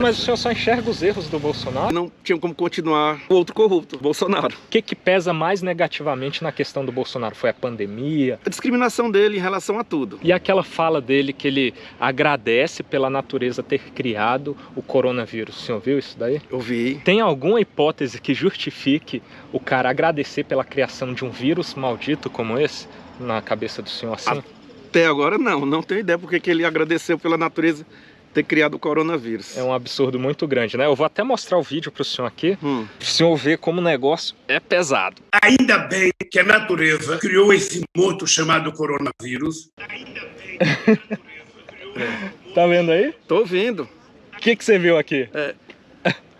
Mas o senhor só enxerga os erros do Bolsonaro? Não tinha como continuar o outro corrupto, Bolsonaro. O que pesa mais negativamente na questão do Bolsonaro? Foi a pandemia? A discriminação dele em relação a tudo. E aquela fala dele que ele agradece pela natureza ter criado o coronavírus. O senhor viu isso daí? Eu vi. Tem alguma hipótese que justifique o cara agradecer pela criação de um vírus maldito como esse na cabeça do senhor assim? Até agora não tenho ideia porque que ele agradeceu pela natureza ter criado o coronavírus. É um absurdo muito grande, né? Eu vou até mostrar o vídeo para o senhor aqui, para o senhor ver como o negócio é pesado. Ainda bem que a natureza criou esse monstro chamado coronavírus. Tá vendo aí? Tô vendo. O que você viu aqui?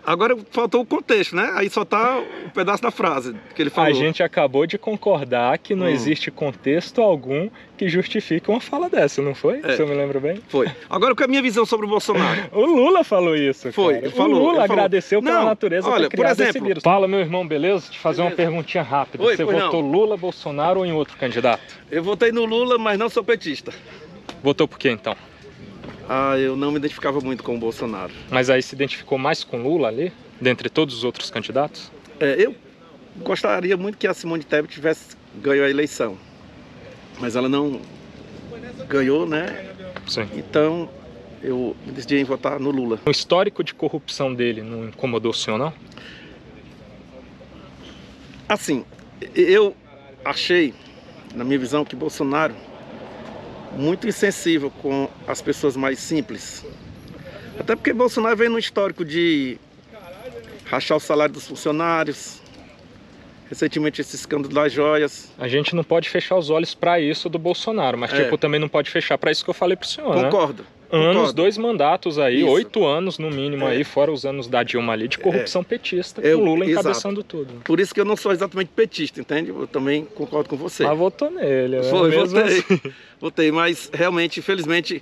Agora faltou o contexto, né? Aí só tá o pedaço da frase que ele falou. A gente acabou de concordar que não existe contexto algum que justifique uma fala dessa, não foi? Se eu me lembro bem? Foi. Agora, qual é a minha visão sobre o Bolsonaro? O Lula falou isso, Foi, cara. ele falou. O Lula ele falou. agradeceu pela natureza olha, ter criado por exemplo, esse vírus. Fala, meu irmão, beleza? Te fazer uma perguntinha rápida. Oi, Você pois votou Lula, Bolsonaro ou em outro candidato? Eu votei no Lula, mas não sou petista. Votou por quê, então? Eu não me identificava muito com o Bolsonaro. Mas aí se identificou mais com Lula ali, dentre todos os outros candidatos? Eu gostaria muito que a Simone Tebet tivesse ganho a eleição. Mas ela não ganhou, né? Sim. Então, eu decidi em votar no Lula. O histórico de corrupção dele não incomodou o senhor, não? Assim, eu achei, na minha visão, que Bolsonaro muito insensível com as pessoas mais simples. Até porque Bolsonaro vem no histórico de rachar o salário dos funcionários, recentemente esse escândalo das joias. A gente não pode fechar os olhos para isso do Bolsonaro, mas tipo, também não pode fechar para isso que eu falei pro senhor, Concordo. né? Anos, 2 mandatos aí, Isso. 8 anos no mínimo aí, fora os anos da Dilma ali, de corrupção petista, com o Lula encabeçando tudo. Por isso que eu não sou exatamente petista, entende? Eu também concordo com você. Mas votou nele, né? Foi, Mesmo votei. assim. Votei, mas realmente, infelizmente,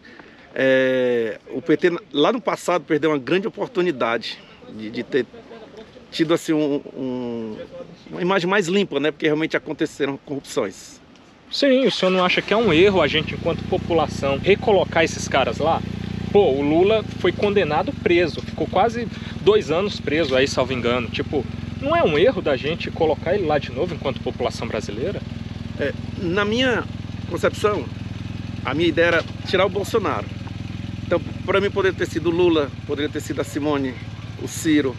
o PT lá no passado perdeu uma grande oportunidade de ter tido assim uma imagem mais limpa, né? Porque realmente aconteceram corrupções. Sim, o senhor não acha que é um erro a gente, enquanto população, recolocar esses caras lá? Pô, o Lula foi condenado preso, ficou quase 2 anos preso aí, salvo engano. Tipo, não é um erro da gente colocar ele lá de novo enquanto população brasileira? Na minha concepção, a minha ideia era tirar o Bolsonaro. Então, para mim, poderia ter sido o Lula, poderia ter sido a Simone, o Ciro,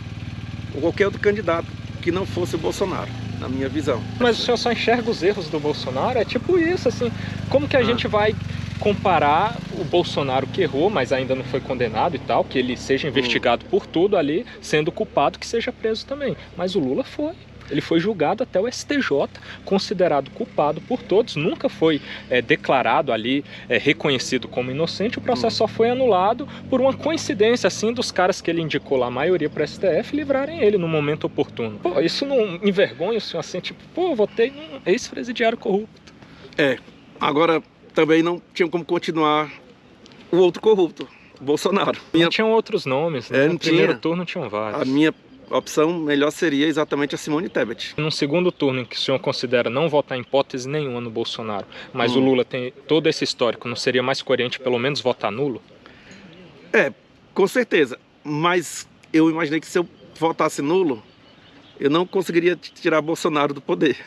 ou qualquer outro candidato que não fosse o Bolsonaro, na minha visão. Mas o senhor só enxerga os erros do Bolsonaro? É tipo isso, assim, como que a gente vai comparar o Bolsonaro que errou, mas ainda não foi condenado e tal, que ele seja investigado por tudo ali, sendo culpado, que seja preso também. Mas o Lula foi. Ele foi julgado até o STJ, considerado culpado por todos, nunca foi declarado ali, reconhecido como inocente, o processo só foi anulado por uma coincidência, assim, dos caras que ele indicou lá, a maioria para o STF, livrarem ele no momento oportuno. Pô, isso não envergonha o senhor assim, tipo, pô, eu votei num ex-presidiário corrupto. Agora também não tinha como continuar o outro corrupto, Bolsonaro. Não tinham outros nomes, né? No primeiro turno tinham vários. A minha opção melhor seria exatamente a Simone Tebet. Num segundo turno em que o senhor considera não votar em hipótese nenhuma no Bolsonaro, mas o Lula tem todo esse histórico, não seria mais coerente pelo menos votar nulo? Com certeza. Mas eu imaginei que se eu votasse nulo, eu não conseguiria tirar Bolsonaro do poder.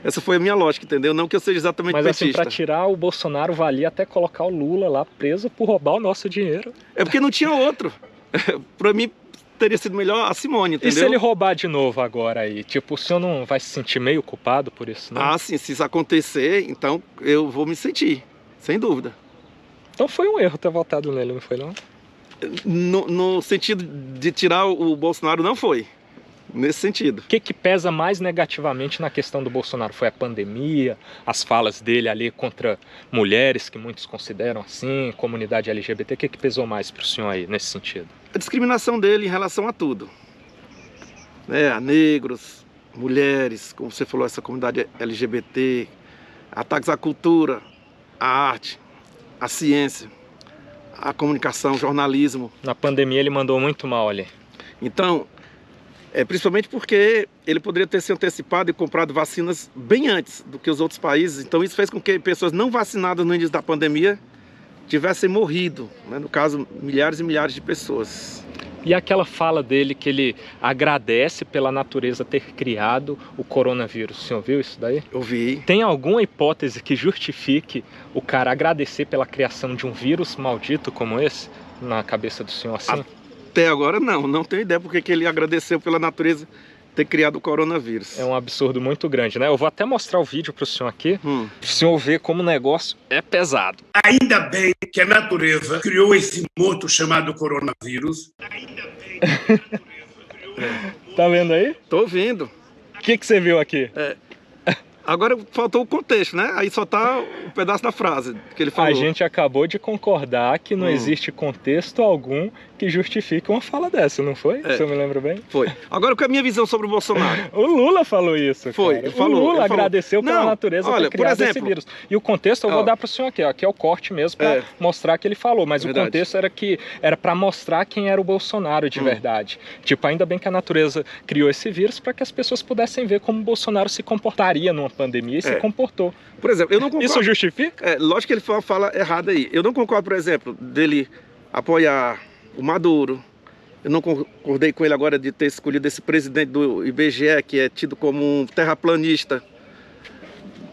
Essa foi a minha lógica, entendeu? Não que eu seja exatamente petista. Mas assim, para tirar o Bolsonaro valia até colocar o Lula lá preso por roubar o nosso dinheiro. É porque não tinha outro. Para mim, teria sido melhor a Simone, entendeu? E se ele roubar de novo agora aí? Tipo, o senhor não vai se sentir meio culpado por isso, não? Sim, se isso acontecer, então eu vou me sentir, sem dúvida. Então foi um erro ter votado nele, não foi não? No sentido de tirar o Bolsonaro, não foi. Nesse sentido. O que pesa mais negativamente na questão do Bolsonaro? Foi a pandemia, as falas dele ali contra mulheres, que muitos consideram assim, comunidade LGBT, o que pesou mais para o senhor aí nesse sentido? A discriminação dele em relação a tudo. A negros, mulheres, como você falou, essa comunidade LGBT, ataques à cultura, à arte, à ciência, à comunicação, jornalismo. Na pandemia ele mandou muito mal ali. Então, principalmente porque ele poderia ter se antecipado e comprado vacinas bem antes do que os outros países. Então isso fez com que pessoas não vacinadas no início da pandemia tivessem morrido, né? No caso, milhares e milhares de pessoas. E aquela fala dele que ele agradece pela natureza ter criado o coronavírus, o senhor viu isso daí? Eu vi. Tem alguma hipótese que justifique o cara agradecer pela criação de um vírus maldito como esse na cabeça do senhor assim? Até agora não tenho ideia porque que ele agradeceu pela natureza ter criado o coronavírus. É um absurdo muito grande, né? Eu vou até mostrar o vídeo para o senhor aqui, para o senhor ver como o negócio é pesado. Ainda bem que a natureza criou esse monstro chamado coronavírus. Tá vendo aí? Tô ouvindo. O que você viu aqui? Agora faltou o contexto, né? Aí só tá o pedaço da frase que ele falou. A gente acabou de concordar que não existe contexto algum que justifique uma fala dessa, não foi? Se eu me lembro bem? Foi. Agora, qual é a minha visão sobre o Bolsonaro? O Lula falou isso, Foi, cara. ele falou. O Lula agradeceu pela natureza olha, ter criado por exemplo, esse vírus. E o contexto eu vou dar pro senhor aqui, ó. Aqui é o corte mesmo para mostrar que ele falou. Mas Verdade. o contexto era que era para mostrar quem era o Bolsonaro de verdade. Tipo, ainda bem que a natureza criou esse vírus para que as pessoas pudessem ver como o Bolsonaro se comportaria numa pandemia e se comportou. Por exemplo, eu não concordo. Isso justifica? Lógico que ele foi uma fala errada aí. Eu não concordo, por exemplo, dele apoiar o Maduro. Eu não concordei com ele agora de ter escolhido esse presidente do IBGE, que é tido como um terraplanista,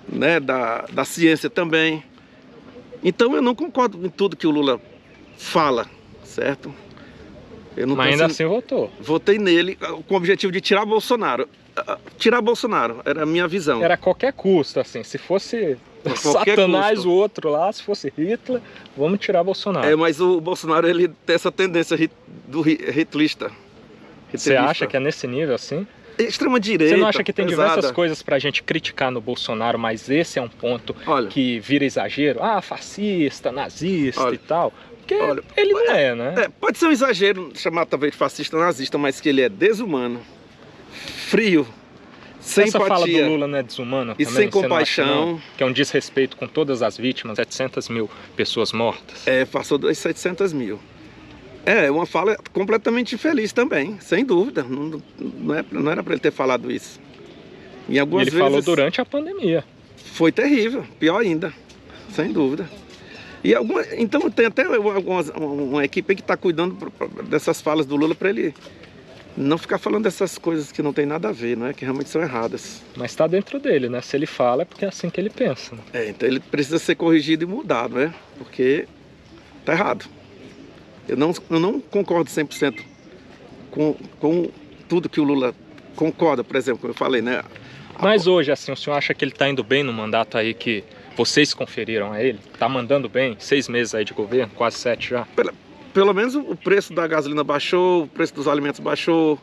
né, da ciência também. Então eu não concordo em tudo que o Lula fala, certo? Eu não Mas ainda assim votou. Votei nele com o objetivo de tirar Bolsonaro. Tirar Bolsonaro, era a minha visão. Era a qualquer custo, assim. Se fosse Satanás, custo. O outro lá, se fosse Hitler, vamos tirar Bolsonaro. Mas o Bolsonaro, ele tem essa tendência do hitlista. Você acha que é nesse nível, assim? Extrema direita. Você não acha que tem pesada. diversas coisas pra gente criticar no Bolsonaro, mas esse é um ponto que vira exagero? Ah, fascista, nazista e tal. Porque ele não é, né? Pode ser um exagero chamar talvez de fascista nazista, mas que ele é desumano, frio, sem Essa empatia. Fala do Lula não é desumana e também, sem compaixão. Que é um desrespeito com todas as vítimas, 700 mil pessoas mortas. Passou das 700 mil. Uma fala completamente infeliz também, sem dúvida. Não era para ele ter falado isso. Em algumas vezes falou durante a pandemia. Foi terrível, pior ainda, sem dúvida. Então tem até uma equipe que está cuidando dessas falas do Lula para ele não ficar falando dessas coisas que não tem nada a ver, que realmente são erradas. Mas está dentro dele, né? Se ele fala é porque é assim que ele pensa. Né? Então ele precisa ser corrigido e mudado, né? Porque tá errado. Eu não concordo 100% com tudo que o Lula concorda, por exemplo, como eu falei, né? Mas hoje, assim, o senhor acha que ele está indo bem no mandato aí que vocês conferiram a ele? Tá mandando bem? 6 meses aí de governo, quase 7 já. Pelo menos o preço da gasolina baixou, o preço dos alimentos baixou.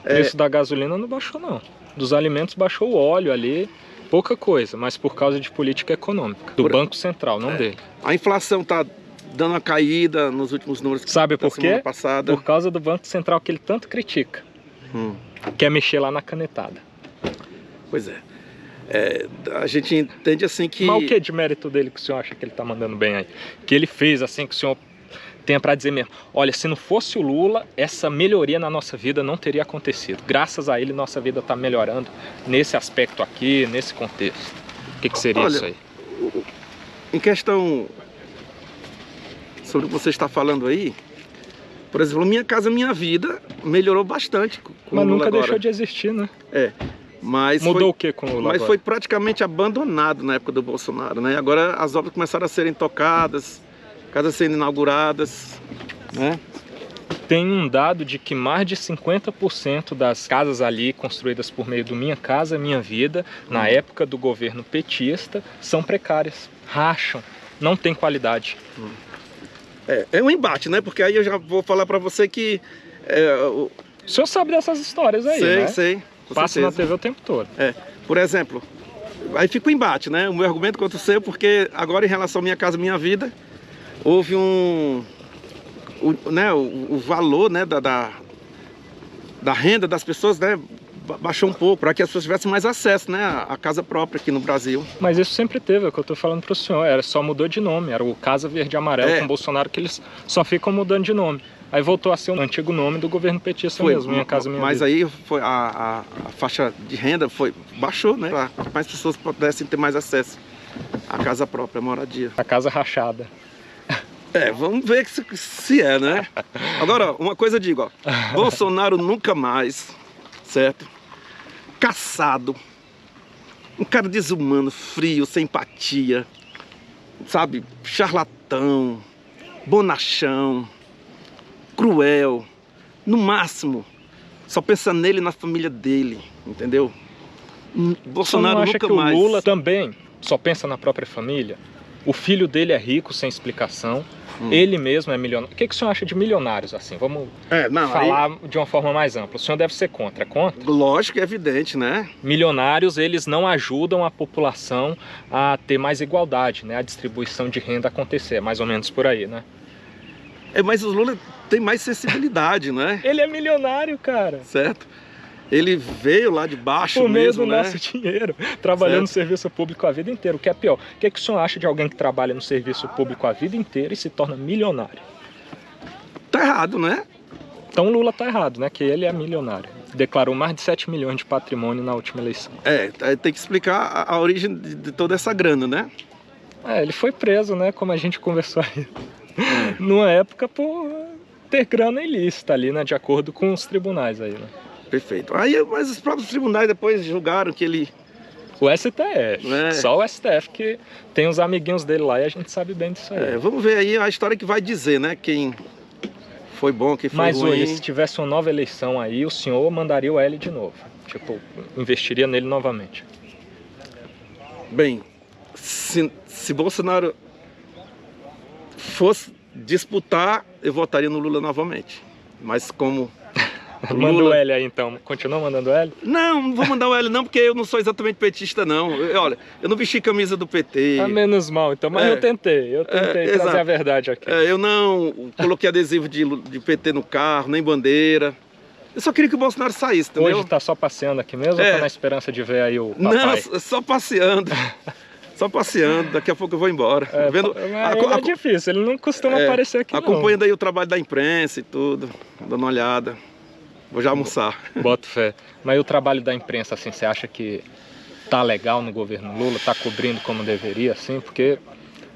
O preço da gasolina não baixou, não. Dos alimentos baixou o óleo ali, pouca coisa, mas por causa de política econômica, do Banco Central, não dele. A inflação tá dando uma caída nos últimos números. Sabe por quê? Passada. Por causa do Banco Central que ele tanto critica. Quer mexer lá na canetada. Pois é. A gente entende assim que... Mas o que de mérito dele que o senhor acha que ele tá mandando bem aí? Que ele fez assim, que o senhor tenha para dizer mesmo, olha, se não fosse o Lula, essa melhoria na nossa vida não teria acontecido. Graças a ele, nossa vida está melhorando nesse aspecto aqui, nesse contexto. O que seria isso aí? Em questão sobre o que você está falando aí, por exemplo, Minha Casa Minha Vida melhorou bastante com o Lula. Mas nunca agora deixou de existir, né? Mas mudou o que com o Lula Mas agora? foi praticamente abandonado na época do Bolsonaro, né? Agora as obras começaram a serem tocadas, casas sendo inauguradas, né? Tem um dado de que mais de 50% das casas ali construídas por meio do Minha Casa Minha Vida, na época do governo petista, são precárias, racham, não tem qualidade. É um embate, né? Porque aí eu já vou falar para você que... O senhor sabe dessas histórias aí, né? Sei. Passa na TV o tempo todo. Por exemplo, aí fica o embate, né? O meu argumento contra o seu, porque agora em relação à Minha Casa Minha Vida, houve o valor, né, da renda das pessoas, né, baixou um pouco, para que as pessoas tivessem mais acesso, né, à casa própria aqui no Brasil. Mas isso sempre teve, é o que eu estou falando para o senhor, só mudou de nome, era o Casa Verde e Amarelo com Bolsonaro, que eles só ficam mudando de nome. Aí voltou a ser o antigo nome do governo petista mesmo, Minha Casa Minha Vida. Mas aí foi a faixa de renda baixou, né, para que mais pessoas pudessem ter mais acesso à casa própria, à moradia. A casa rachada. Vamos ver se é, né? Agora, uma coisa eu digo, ó. Bolsonaro nunca mais, certo? Caçado. Um cara desumano, frio, sem empatia, sabe? Charlatão, bonachão, cruel. No máximo, só pensa nele e na família dele, entendeu? Bolsonaro Você não acha nunca que mais. o Lula também só pensa na própria família? O filho dele é rico, sem explicação. Ele mesmo é milionário. O que o senhor acha de milionários, assim? Vamos falar de uma forma mais ampla. O senhor deve ser contra. É contra? Lógico, é evidente, né? Milionários, eles não ajudam a população a ter mais igualdade, né? A distribuição de renda acontecer. É mais ou menos por aí, né? Mas o Lula tem mais sensibilidade, né? Ele é milionário, cara. Certo? Ele veio lá de baixo por meio mesmo, do né? nosso dinheiro, trabalhando no serviço público a vida inteira. O que é pior? O que o senhor acha de alguém que trabalha no serviço público a vida inteira e se torna milionário? Tá errado, né? Então o Lula tá errado, né? Que ele é milionário. Declarou mais de 7 milhões de patrimônio na última eleição. Tem que explicar a origem de toda essa grana, né? Ele foi preso, né? Como a gente conversou aí. Numa época por ter grana ilícita ali, né? De acordo com os tribunais aí, né? Perfeito. Mas os próprios tribunais depois julgaram que ele... O STF, só o STF que tem os amiguinhos dele lá e a gente sabe bem disso aí. Vamos ver aí a história que vai dizer, né? Quem foi bom, quem foi ruim. Mas hoje, se tivesse uma nova eleição aí, o senhor mandaria o L de novo. Tipo, investiria nele novamente. Bem, se Bolsonaro fosse disputar, eu votaria no Lula novamente. Mas como... Manda o L aí então, continua mandando L? Não vou mandar o L não, porque eu não sou exatamente petista não. Olha, eu não vesti camisa do PT. Menos mal então, mas eu tentei trazer a verdade aqui. Eu não coloquei adesivo de PT no carro, nem bandeira. Eu só queria que o Bolsonaro saísse, entendeu? Hoje tá só passeando aqui mesmo ou tá na esperança de ver aí o papai? Não, só passeando. Só passeando, daqui a pouco eu vou embora. É difícil, ele não costuma aparecer aqui acompanhando aí o trabalho da imprensa e tudo, dando uma olhada. Vou já almoçar. Boto fé. Mas o trabalho da imprensa, assim, você acha que tá legal no governo Lula? Tá cobrindo como deveria, assim? Porque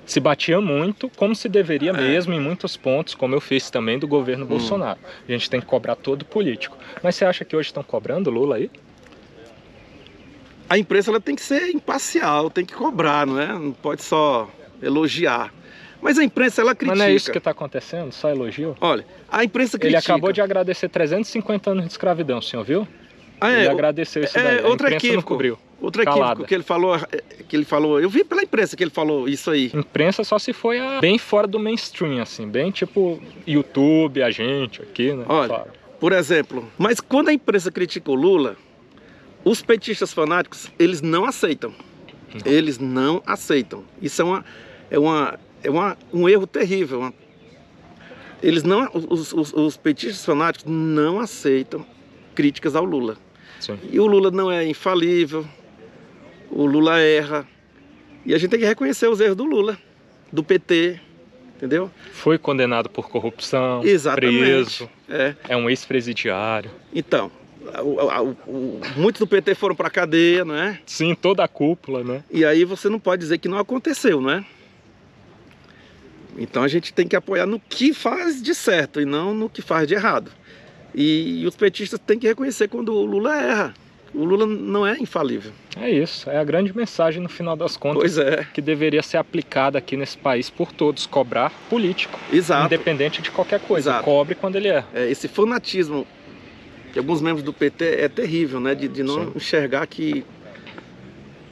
se batia muito, como se deveria mesmo, em muitos pontos, como eu fiz também do governo Bolsonaro. A gente tem que cobrar todo político. Mas você acha que hoje estão cobrando Lula aí? A imprensa ela tem que ser imparcial, tem que cobrar, não é? Não pode só elogiar. Mas a imprensa, ela critica. Mas não é isso que está acontecendo? Só elogio? Olha, a imprensa critica. Ele acabou de agradecer 350 anos de escravidão, o senhor viu? Ele agradeceu isso daí. Outro a imprensa não cobriu. Outro equívoco que ele falou, eu vi pela imprensa que ele falou isso aí. Imprensa só se foi bem fora do mainstream, assim, bem tipo YouTube, a gente aqui, né? Olha, por exemplo, mas quando a imprensa critica o Lula, os petistas fanáticos, eles não aceitam. Não. Eles não aceitam. Isso um erro terrível. Eles não, os petistas fanáticos não aceitam críticas ao Lula. Sim. E o Lula não é infalível, o Lula erra. E a gente tem que reconhecer os erros do Lula, do PT, entendeu? Foi condenado por corrupção, exatamente, preso, é um ex-presidiário. Então, muitos do PT foram para a cadeia, não é? Sim, toda a cúpula, né? E aí você não pode dizer que não aconteceu, não é? Então a gente tem que apoiar no que faz de certo e não no que faz de errado. E os petistas têm que reconhecer quando o Lula erra. O Lula não é infalível. É isso, é a grande mensagem no final das contas. Pois é. Que deveria ser aplicada aqui nesse país por todos, cobrar político. Exato. Independente de qualquer coisa, exato. Cobre quando ele erra. Esse fanatismo de alguns membros do PT é terrível, né? De não enxergar que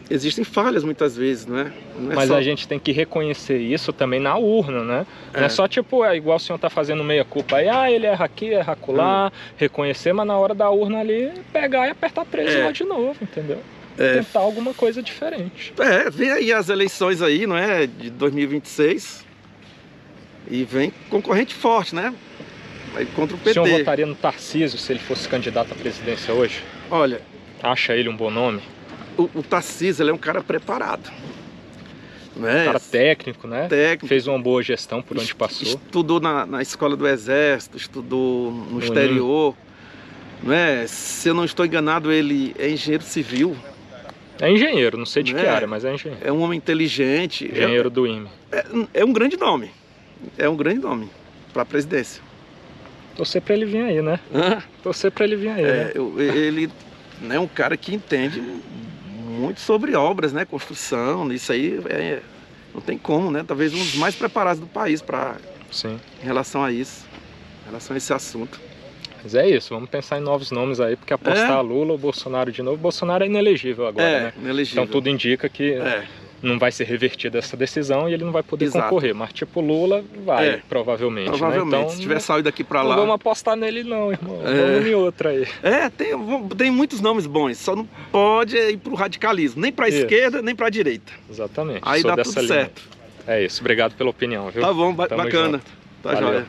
existem falhas muitas vezes, não é? Mas a gente tem que reconhecer isso também na urna, né? Não é só tipo, igual o senhor tá fazendo meia culpa aí, ele erra aqui, erra acolá, reconhecer, mas na hora da urna ali, pegar e apertar preso lá de novo, entendeu? Tentar alguma coisa diferente. Vem aí as eleições aí, não é? De 2026 e vem concorrente forte, né? Aí contra o PT. O senhor votaria no Tarcísio se ele fosse candidato à presidência hoje? Olha... Acha ele um bom nome? O Tarcísio, ele é um cara preparado. Não é? Um cara técnico, né? Técnico. Fez uma boa gestão por onde passou. Estudou na escola do Exército, estudou no exterior. Não é? Se eu não estou enganado, ele é engenheiro civil. É engenheiro, não sei de que área, mas é engenheiro. É um homem inteligente. Engenheiro do IME. É um grande nome. é um grande nome para a presidência. Torcer para ele vir aí, né? Torcer para ele vir aí, né? Ele é um cara que entende muito sobre obras, né? Construção, isso aí não tem como, né? Talvez um dos mais preparados do país em relação a isso, em relação a esse assunto. Mas é isso, vamos pensar em novos nomes aí, porque apostar Lula ou Bolsonaro de novo, Bolsonaro é inelegível agora, né? Inelegível. Então tudo indica que não vai ser revertida essa decisão e ele não vai poder concorrer. Mas tipo, Lula vai, provavelmente. Provavelmente, né? Então, se tiver saído daqui para lá. Não vamos apostar nele não, irmão. Vamos em outra aí. Tem muitos nomes bons, só não pode ir pro radicalismo, nem para esquerda, nem para direita. Exatamente. Aí dá tudo certo. É isso, obrigado pela opinião, viu? Tá bom, Tamo bacana. junto. Tá Valeu. joia.